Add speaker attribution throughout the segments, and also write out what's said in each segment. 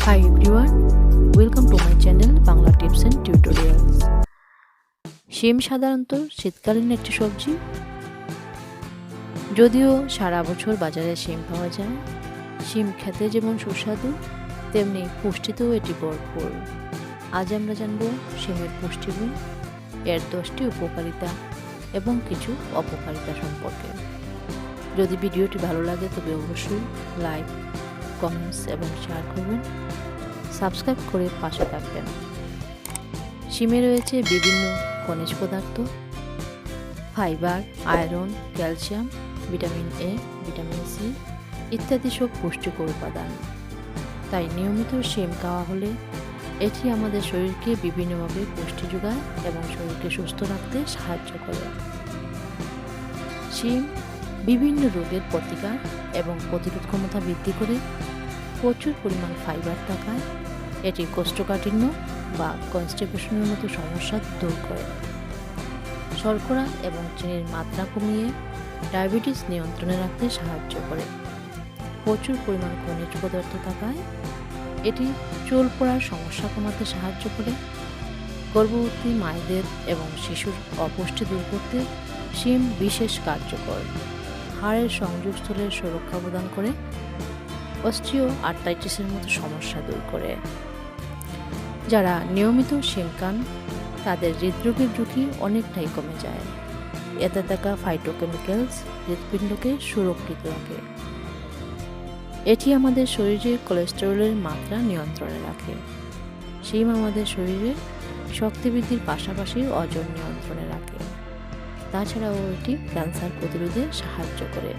Speaker 1: Hi everyone, welcome to my channel Bangla Tips and Tutorials. শিম সাধারণত শীতকালীন একটি সবজি। যদিও সারা বছর বাজারে শিম পাওয়া যায়, শিম খেতে যেমন সুস্বাদু তেমনি পুষ্টিতেও এটি ভরপুর। আজ আমরা জানব শিমের পুষ্টিগুণ, এর 10টি উপকারিতা এবং কিছু অপকারিতা সম্পর্কে। যদি ভিডিওটি ভালো লাগে তবে অবশ্যই লাইক, কমেন্টস এবং শেয়ার করবেন, সাবস্ক্রাইব করে পাশে থাকবেন। শিমে রয়েছে বিভিন্ন খনিজ পদার্থ, fibre, iron, calcium, vitamin A, vitamin C ইত্যাদি সব পুষ্টিকর উপাদান। তাই নিয়মিত শিম খাওয়া হলে এটি আমাদের শরীরকে বিভিন্নভাবে পুষ্টি যোগায় এবং শরীরকে সুস্থ রাখতে সাহায্য করে। শিম বিভিন্ন রোগের প্রতিকার এবং প্রতিরোধ ক্ষমতা বৃদ্ধি করে। প্রচুর পরিমাণ ফাইবার থাকায় এটি কোষ্ঠকাঠিন্য বা কনস্টিপেশনের মতো সমস্যা দূর করে। শর্করা এবং চিনির মাত্রা কমিয়ে ডায়াবেটিস নিয়ন্ত্রণে রাখতে সাহায্য করে। প্রচুর পরিমাণ খনিজ পদার্থ থাকায় এটি চুল পড়ার সমস্যা কমাতে সাহায্য করে। গর্ভবতী মায়েদের এবং শিশুর অপুষ্টি দূর করতে শিম বিশেষ কার্যকর। হাড়ের সংযোগস্থলের সুরক্ষা প্রদান করে। অস্টিও আর্থ্রাইটিসের মতো সমস্যা দূর করে। যারা নিয়মিত শিম খান তাদের হৃদরোগের ঝুঁকি অনেকটাই কমে যায়। এতে থাকা ফাইটোকেমিক্যালস হৃৎপিণ্ডকে সুরক্ষিত রাখে। এটি আমাদের শরীরে কোলেস্টেরলের মাত্রা নিয়ন্ত্রণে রাখে। শিম আমাদের শরীরে শক্তি বৃদ্ধির পাশাপাশি ওজন নিয়ন্ত্রণে রাখে। তাছাড়াও এটি ক্যান্সার প্রতিরোধে সাহায্য করে।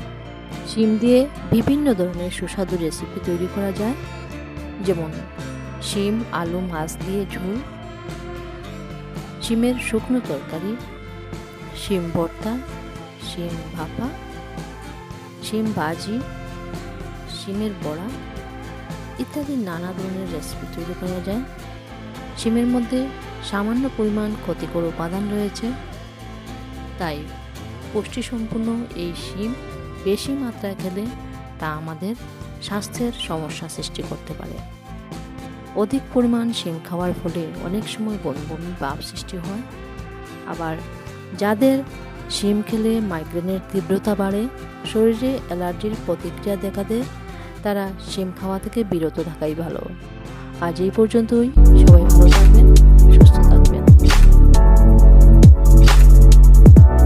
Speaker 1: শিম দিয়ে বিভিন্ন ধরনের সুস্বাদু রেসিপি তৈরি করা যায়, যেমন শিম আলু মাছ দিয়ে ঝোল, শিমের শুকনো তরকারি, শিম ভর্তা, শিম ভাপা, শিম ভাজি, শিমের বড়া ইত্যাদি নানা ধরনের রেসিপি তৈরি করা যায়। শিমের মধ্যে সামান্য পরিমাণ ক্ষতিকর উপাদান রয়েছে, তাই পুষ্টিসম্পন্ন এই শিম বেশি মাত্রায় খেলে তা আমাদের স্বাস্থ্যের সমস্যা সৃষ্টি করতে পারে। অধিক পরিমাণ শিম খাওয়ার ফলে অনেক সময় বমি বমি ভাব সৃষ্টি হয়। আবার যাদের শিম খেলে মাইগ্রেনের তীব্রতা বাড়ে, শরীরে অ্যালার্জির প্রতিক্রিয়া দেখা দেয়, তারা শিম খাওয়া থেকে বিরত থাকাই ভালো। আজ এই পর্যন্তই। সবাই ভালো থাকবেন।